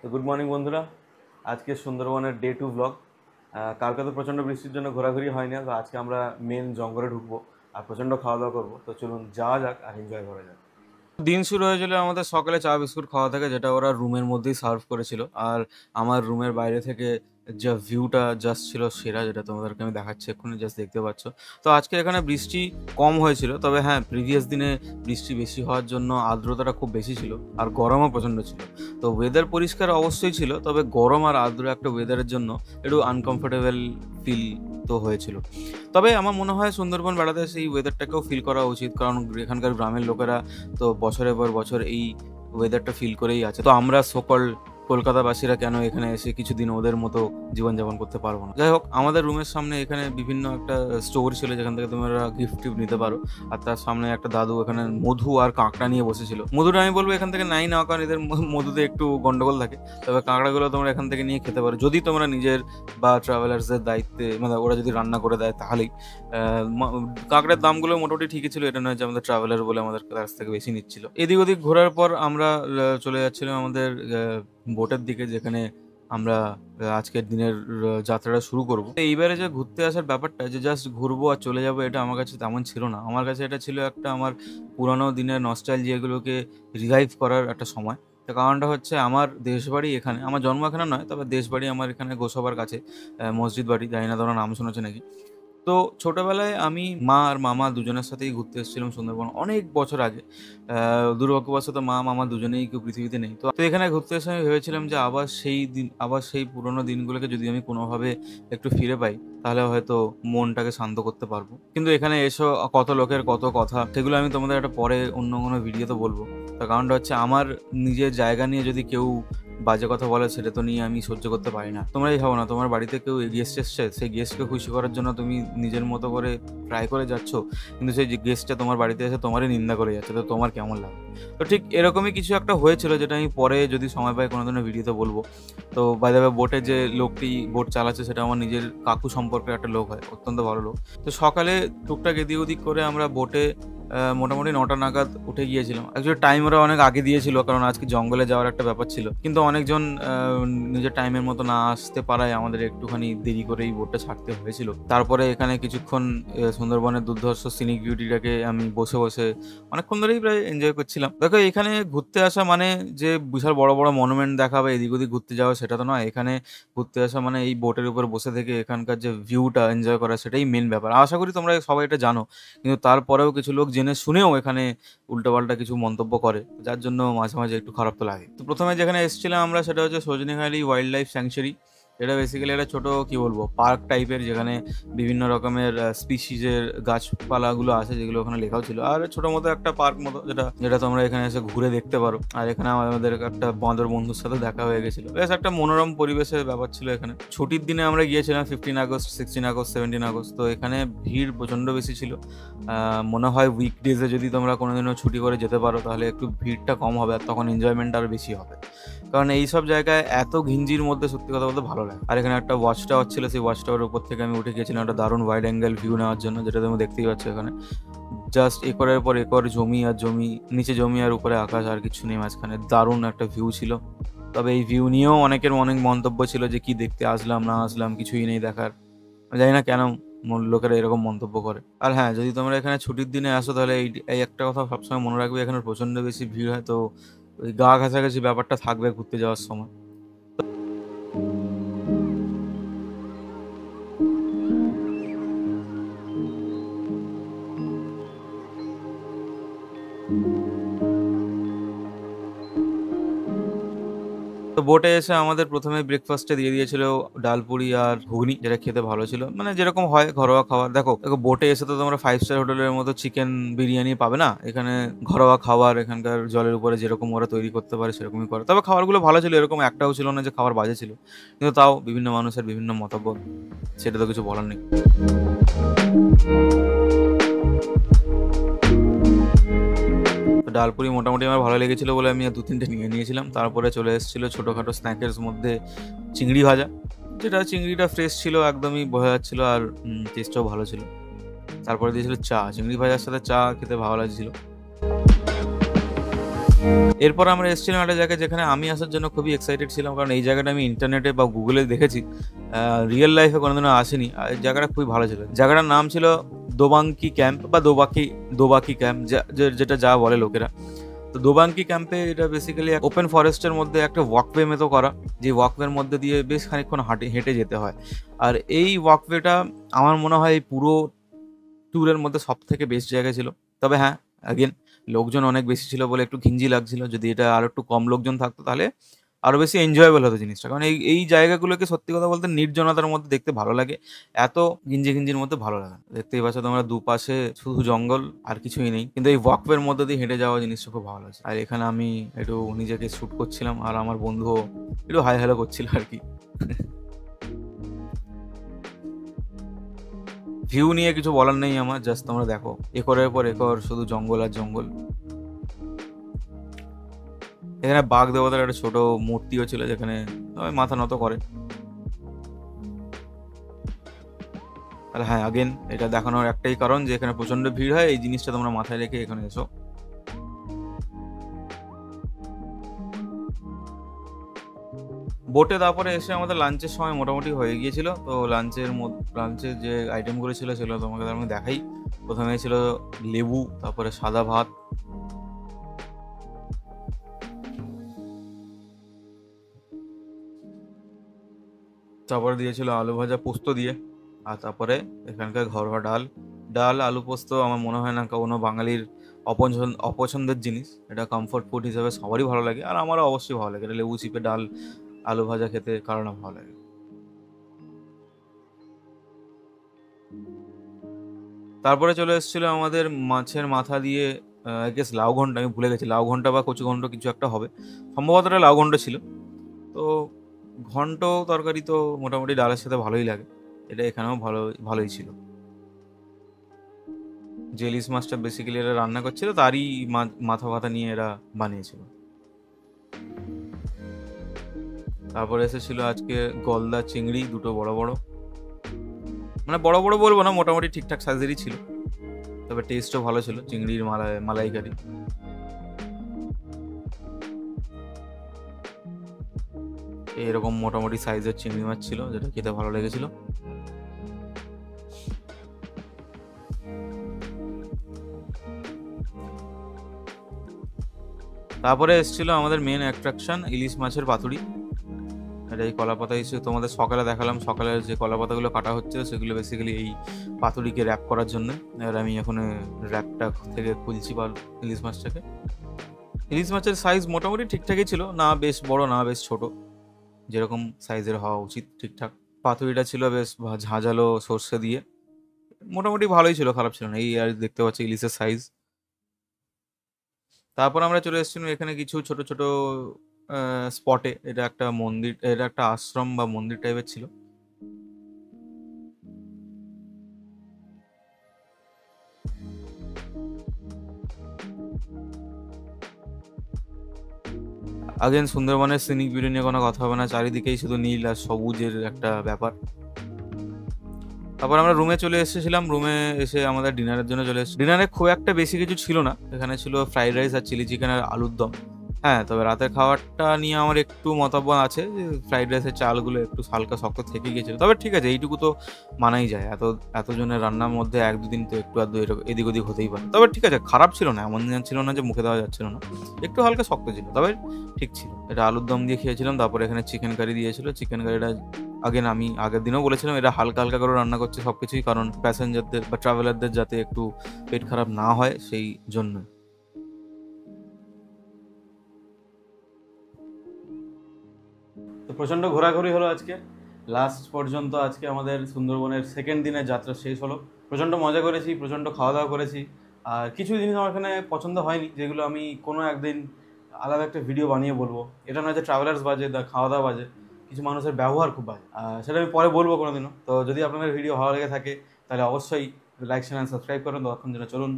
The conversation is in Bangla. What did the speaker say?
তো গুড মর্নিং বন্ধুরা, আজকে সুন্দরবনের ডে 2 ব্লগ। কালকে তো প্রচণ্ড বৃষ্টির জন্য ঘোরাঘুরি হয় না, তো আজকে আমরা মেন জঙ্গলে ঢুকবো আর প্রচণ্ড খাওয়া দাওয়া করবো। তো চলুন যাওয়া যাক আর এনজয় করা যাক। দিন শুরু হয়েছিল আমাদের সকালে চা বিস্কুট খাওয়া থেকে, যেটা ওরা রুমের মধ্যেই সার্ভ করেছিল। আর আমার রুমের বাইরে থেকে যা ভিউটা জাস্ট ছিল সেরা, যেটা তোমাদেরকে আমি দেখাচ্ছি এক্ষুনি, জাস্ট দেখতে পাচ্ছ। তো আজকে এখানে বৃষ্টি কম হয়েছিল, তবে হ্যাঁ, প্রিভিয়াস দিনে বৃষ্টি বেশি হওয়ার জন্য আর্দ্রতাটা খুব বেশি ছিল আর গরমও প্রচণ্ড ছিল। তো ওয়েদার পরিষ্কার অবশ্যই ছিল, তবে গরম আর আর্দ্র একটা ওয়েদারের জন্য একটু আনকমফোর্টেবল ফিল তো হয়েছিল। তবে আমার মনে হয় সুন্দরবন বেড়াতে এসে এই ওয়েদারটাকেও ফিল করা উচিত, কারণ এখানকার গ্রামের লোকেরা তো বছরের পর বছর এই ওয়েদারটা ফিল করেই আছে। তো আমরা সকল কলকাতাবাসীরা কেন এখানে এসে কিছুদিন ওদের মতো জীবনযাপন করতে পারবো না? যাই হোক, আমাদের রুমের সামনে এখানে বিভিন্ন একটা স্টোর ছিল যেখান থেকে তোমরা গিফট টিফট নিতে পারো। আর তার সামনে একটা দাদু এখানে মধু আর কাঁকড়া নিয়ে বসেছিল। মধুটা আমি বলবো এখান থেকে নাই নেওয়া, কারণ এদের মধুতে একটু গন্ডগোল থাকে। তবে কাঁকড়াগুলো তোমরা এখান থেকে নিয়ে খেতে পারো, যদি তোমরা নিজের বা ট্রাভেলার্সদের দায়িত্বে, মানে ওরা যদি রান্না করে দেয় তাহলেই। কাঁকড়ার দামগুলো মোটামুটি ঠিকই ছিল, এটা নয় যে আমাদের ট্রাভেলার বলে আমাদের কাছ থেকে বেশি নিচ্ছিল। এদিক ওদিক ঘোরার পর আমরা চলে যাচ্ছিলাম আমাদের বোটের দিকে, যেখানে আমরা আজকের দিনের যাত্রাটা শুরু করব। এইবারে যে ঘুরতে আসার ব্যাপারটা, যে জাস্ট ঘুরবো আর চলে যাবো, এটা আমার কাছে তেমন ছিল না। আমার কাছে এটা ছিল একটা আমার পুরানো দিনের নস্টালজিয়াগুলোকে রিভাইভ করার একটা সময়। তো কারণটা হচ্ছে, আমার দেশবাড়ি এখানে, আমার জন্ম এখানে নয়, তবে দেশবাড়ি আমার এখানে গোসাবার কাছে। মসজিদ বাড়ি, জানি না তোমরা নাম শুনেছো নাকি। তো ছোটবেলায় আমি মা আর মামা দুজনের সাথেই ঘুরতে এসেছিলাম সুন্দরবন অনেক বছর আগে। দুর্ভাগ্যবশত মা মামা দুজনেই কেউ পৃথিবীতে নেই। তো এখানে ঘুরতে এসে আমি ভেবেছিলাম যে আবার সেই পুরোনো দিনগুলোকে যদি আমি কোনোভাবে একটু ফিরে পাই, তাহলে হয়তো মনটাকে শান্ত করতে পারবো। কিন্তু এখানে এসো কত লোকের কত কথা, সেগুলো আমি তোমাদের একটা পরে অন্য কোনো ভিডিওতে বলবো। তার কারণটা হচ্ছে, আমার নিজের জায়গা নিয়ে যদি কেউ বাজে কথা বলে, সেটা তো নিয়ে আমি সহ্য করতে পারি না। তোমরাই ভাবো না, তোমার বাড়িতে কেউ গেস্ট এসছে, সেই গেস্টকে খুশি করার জন্য তুমি নিজের মতো করে ট্রাই করে যাচ্ছ, কিন্তু সেই গেস্টটা তোমার বাড়িতে এসে তোমারই নিন্দা করে যাচ্ছে, তো তোমার কেমন লাগে? তো ঠিক এরকমই কিছু একটা হয়েছিল, যেটা আমি পরে যদি সময় পাই কোনো দিনের ভিডিওতে বলবো। তো বাই দ্য ওয়ে, বোটে যে লোকটি বোট চালাচ্ছে, সেটা আমার নিজের কাকু সম্পর্কের একটা লোক হয়, অত্যন্ত ভালো লোক। তো সকালে টুকটাক এদিক ওদিক করে আমরা বোটে মোটামুটি 9টা নাগাদ উঠে গিয়েছিলাম। অ্যাকচুয়ালি টাইম ওরা অনেক আগে দিয়েছিল, কারণ আজকে জঙ্গলে যাওয়ার একটা ব্যাপার ছিল। কিন্তু অনেকজন নিজের টাইমের মতো না আসতে পারায় আমাদের একটুখানি দেরি করেই বোটটা ছাড়তে হয়েছিল। তারপরে এখানে কিছুক্ষণ সুন্দরবনের দুর্ধর্ষ সিনিক বিউটিটাকে আমি বসে বসে অনেকক্ষণ ধরেই প্রায় এনজয় করছিলাম। দেখো, এখানে ঘুরতে আসা মানে যে বিশাল বড় বড় মনুমেন্ট দেখা বা এদিক ওদিক ঘুরতে যাওয়া, সেটা তো নয়। এখানে ঘুরতে আসা মানে এই বোটের উপর বসে থেকে এখানকার যে ভিউটা এনজয় করা, সেটাই মেন ব্যাপার। আশা করি তোমরা সবাই এটা জানো, কিন্তু তারপরেও কিছু লোক জেনে শুনেও এখানে উল্টোপাল্টা কিছু মন্তব্য করে, যার জন্য মাঝে মাঝে একটু খারাপ তো লাগে। তো প্রথমে যেখানে এসেছিলাম আমরা, সেটা হচ্ছে সজনেখালি ওয়াইল্ড লাইফ স্যাংচুয়ারি। এটা বেসিক্যালি একটা ছোট কি বলবো, পার্ক টাইপের, যেখানে বিভিন্ন রকমের স্পিসিজের গাছপালাগুলো আছে, যেগুলো ওখানে লেখাও ছিল। আর ছোট মতো একটা পার্ক মতো, যেটা যেটা তোমরা এখানে এসে ঘুরে দেখতে পারো। আর এখানে আমাদের একটা বাঁদর বন্ধুর সাথে দেখা হয়ে গেছিল। বেশ একটা মনোরম পরিবেশের ব্যাপার ছিল এখানে। ছুটির দিনে আমরা গিয়েছিলাম 15 আগস্ট, 16 আগস্ট, 17 আগস্ট। তো এখানে ভিড় প্রচণ্ড বেশি ছিল। মনে হয় উইকডেজে যদি তোমরা কোনোদিনও ছুটি করে যেতে পারো, তাহলে একটু ভিড়টা কম হবে, আর তখন এনজয়মেন্ট আরও বেশি হবে। কারণ এইসব জায়গায় এত ঘিঞ্জির মধ্যে সত্যি কথা বলতে ভালো লাগে। আর এখানে একটা ওয়াচ টাওয়ার ছিল, সেই ওয়াচ টাওয়ারের উপর থেকে আমি উঠে গিয়েছিলাম একটা দারুণ ওয়াইড অ্যাঙ্গেল ভিউ নেওয়ার জন্য, যেটা তুমি দেখতেই পাচ্ছ এখানে। জাস্ট একরের পর একর জমি আর জমি, নিচে জমি আর উপরে আকাশ, আর কিছু নেই মাঝখানে। দারুণ একটা ভিউ ছিল। তবে এই ভিউ নিয়েও অনেকের অনেক মন্তব্য ছিল যে কি দেখতে আসলাম না আসলাম, কিছুই নেই দেখার। আমি জানি না কেন লোকেরা এরকম মন্তব্য করে। আর হ্যাঁ, যদি তোমরা এখানে ছুটির দিনে আসো, তাহলে এই এই একটা কথা সবসময় মনে রাখবে, এখানে প্রচণ্ড বেশি ভিড় হয়। তো ওই গা ঘাসাঘাসি ব্যাপারটা থাকবে ঘুরতে যাওয়ার সময়। তো বোটে এসে আমাদের প্রথমে ব্রেকফাস্টে দিয়ে দিয়েছিল ডাল পুরি আর ঘুগনি, যেটা খেতে ভালো ছিল, মানে যেরকম হয় ঘরোয়া খাবার। দেখো দেখো, বোটে এসে তো তোমরা 5 স্টার হোটেলের মতো চিকেন বিরিয়ানি পাবে না। এখানে ঘরোয়া খাবার, এখানকার জলের উপরে যেরকম ওরা তৈরি করতে পারে সেরকমই করে। তবে খাবারগুলো ভালো ছিল, এরকম একটাও ছিল না যে খাবার বাজে ছিল। কিন্তু তাও বিভিন্ন মানুষের বিভিন্ন মতামত, সেটা তো কিছু বলার নেই। তো ডালপুরি মোটামুটি আমার ভালো লেগেছিল বলে আমি 2-3টে নিয়ে নিয়েছিলাম। তারপরে চলে এসেছিলো ছোটোখাটো স্ন্যাকের মধ্যে চিংড়ি ভাজা, যেটা চিংড়িটা ফ্রেশ ছিল, একদমই বোঝা যাচ্ছিল, আর টেস্টটাও ভালো ছিল। তারপরে দিয়েছিল চা, চিংড়ি ভাজার সাথে চা খেতে ভালো লাগছিল। এরপর আমরা এসেছিলাম একটা জায়গায় যেখানে আমি আসার জন্য খুবই এক্সাইটেড ছিলাম, কারণ এই জায়গাটা আমি ইন্টারনেটে বা গুগলে দেখেছি, রিয়েল লাইফে কোনোদিনও আসেনি। আর এই জায়গাটা খুবই ভালো ছিল। জায়গাটার নাম ছিল দোবাংকি ক্যাম্প বা দোবাকি ক্যাম্প, যেটা যা বলে লোকেরা। তো দোবাংকি ক্যাম্পে এটা বেসিক্যালি ওপেন ফরেস্টের মধ্যে একটা ওয়াকওয়ে মতো করা, যে ওয়াকওয়ের মধ্যে দিয়ে বেশ খানিকক্ষণ হেঁটে যেতে হয়। আর এই ওয়াকওয়েটা আমার মনে হয় এই পুরো ট্যুরের মধ্যে সব থেকে বেস্ট জায়গা ছিল। তবে হ্যাঁ, অ্যাগেন লোকজন অনেক বেশি ছিল বলে একটু ঘিঞ্জি লাগছিল। যদি এটা আরো একটু কম লোকজন থাকতো তাহলে আরো বেশি এনজয়েবল হতো জিনিসটা। কারণ এই জায়গাগুলোকে সত্যি কথা বলতে নির্জনতার মধ্যে দেখতে ভালো লাগে। এত ঘিঞ্জির মধ্যে ভালো লাগে না। দেখতেই পাচ্ছ তোমরা দুপাশে শুধু জঙ্গল আর কিছুই নেই। কিন্তু এই ওয়াকওয়ের মধ্যে দিয়ে হেঁটে যাওয়া জিনিসটা খুব ভালো লাগছে। আর এখানে আমি একটু নিজেকে শ্যুট করছিলাম আর আমার বন্ধুও একটু হাই হ্যালো করছিল আরকি। ভিউ নিয়ে কিছু বলার নেই আমার, জাস্ট তোমরা দেখো একরের পর একর শুধু জঙ্গল আর জঙ্গল। এখানে বাঘ দেবতার একটা ছোট মূর্তিও ছিল যেখানে সবাই মাথা নত করে। আর হ্যাঁ, আগেন এটা দেখানোর একটাই কারণ যে এখানে প্রচন্ড ভিড় হয়, এই জিনিসটা তোমরা মাথায় রেখে এখানে এসো। বোটে তারপরে এসে আমাদের লাঞ্চের সময় মোটামুটি হয়ে গিয়েছিল। তো লাঞ্চের যে আইটেমগুলো ছিল সেগুলো তোমাকে তার মধ্যে দেখাই। প্রথমে ছিল লেবু, তারপরে সাদা ভাত, তারপরে দিয়েছিল আলু ভাজা পোস্ত দিয়ে, আর তারপরে এখানকার ঘরোয়া ডাল আলু পোস্ত। আমার মনে হয় না কোনো বাঙালির অপছন্দের জিনিস। এটা কমফোর্ট ফুড হিসেবে সবারই ভালো লাগে, আর আমারও অবশ্যই ভালো লাগে। এটা লেবু চিপে ডাল আলু ভাজা খেতে কারণ ভালো লাগে। তারপরে চলে এসেছিল আমাদের মাছের মাথা দিয়ে আই গেস লাউ ঘন্ট, আমি ভুলে গেছি, লাউ ঘন্টা বা কচু ঘন্ট কিছু একটা হবে, সম্ভবত এটা লাউ ঘন্ট ছিল। তো ঘন্ট তরকারি তো মোটামুটি ডালের সাথে ভালোই লাগে, এটা এখানেও ভালোই ছিল। যে ইলিশ মাছটা বেসিক্যালি এরা রান্না করছিল তারই মাথা ফাথা নিয়ে এরা বানিয়েছিল। তারপরে এসেছিল আজকে গলদা চিংড়ি, দুটো বড় বড়, মানে বড় বড় বলবো না, মোটামুটি ঠিকঠাক সাইজেরই ছিল, তবে টেস্টও ভালো ছিল, চিংড়ির মালাইকারি। এরকম মোটামুটি সাইজের চিংড়ি মাছ ছিল, যেটা খেতে ভালো লেগেছিল। তারপরে এসেছিল আমাদের মেন অ্যাট্রাকশন ইলিশ মাছের পাতুরি। এটা এই কলা পাতা হিসেবে তোমাদের সকালে দেখালাম, সকালের যে কলা পাতাগুলো কাটা হচ্ছে সেগুলো বেসিক্যালি এই পাতুরিকে র্যাপ করার জন্য। এবার আমি এখন র্যাপটা থেকে খুলছি ইলিশ মাছটাকে। ইলিশ মাছের সাইজ মোটামুটি ঠিকঠাকই ছিল, না বেশ বড় না বেশ ছোট, যেরকম সাইজের হওয়া উচিত ঠিকঠাক। পাতুরিটা ছিল বেশ ঝাঁঝালো সর্ষে দিয়ে, মোটামুটি ভালোই ছিল, খারাপ ছিল না। এই আর দেখতে পাচ্ছি ইলিশের সাইজ। তারপর আমরা চলে এসেছিলাম এখানে কিছু ছোট ছোট স্পটে। এটা একটা মন্দির, এটা একটা আশ্রম বা মন্দির টাইপের ছিল। আগেন সুন্দরবনের সিনিক বিউটি নিয়ে কোনো কথা হবে না, চারিদিকেই শুধু নীল আর সবুজের একটা ব্যাপার। তারপর আমরা রুমে চলে এসেছিলাম, রুমে এসে আমাদের ডিনারের জন্য চলে এসেছি। ডিনারে খুব একটা বেশি কিছু ছিল না, এখানে ছিল ফ্রাইড রাইস আর চিলি চিকেন আর আলুর দম। হ্যাঁ, তবে রাতের খাবারটা নিয়ে আমার একটু মতামত আছে যে ফ্রাইড রাইসের চালগুলো একটু হালকা শক্ত থেকে গিয়েছিল, তবে ঠিক আছে, এইটুকু তো মানাই যায়। এতজনের রান্নার মধ্যে এক দুদিন তো একটু আধটু এদিক ওদিক হতেই পারে, তবে ঠিক আছে, খারাপ ছিল না, এমন ছিল না যে মুখে দেওয়া যাচ্ছিল না, একটু হালকা শক্ত ছিল, তবে ঠিক ছিল। এটা আলুর দম দিয়ে খেয়েছিলাম। তারপরে এখানে চিকেন কারি দিয়েছিল। চিকেন কারিটা আমি আগের দিনও বলেছিলাম এটা হালকা হালকা করে রান্না করছে সবকিছুই, কারণ প্যাসেঞ্জারদের বা ট্রাভেলারদের যাতে একটু পেট খারাপ না হয় সেই জন্য। তো প্রচণ্ড ঘোরাঘুরি হলো আজকে, লাস্ট পর্যন্ত আজকে আমাদের সুন্দরবনের সেকেন্ড দিনের যাত্রা শেষ হলো। প্রচণ্ড মজা করেছি, প্রচণ্ড খাওয়া দাওয়া করেছি। আর কিছু জিনিস আমার এখানে পছন্দ হয়নি, যেগুলো আমি কোনো একদিন আলাদা একটা ভিডিও বানিয়ে বলবো। এটা নয় যে ট্রাভেলার্স বাজে, খাওয়া দাওয়া বাজে, কিছু মানুষের ব্যবহার খুব বাজে, সেটা আমি পরে বলবো কোনোদিনও। তো যদি আপনাদের ভিডিও ভালো লেগে থাকে তাহলে অবশ্যই লাইক শেয়ার সাবস্ক্রাইব করুন। ততক্ষণ যেন চলুন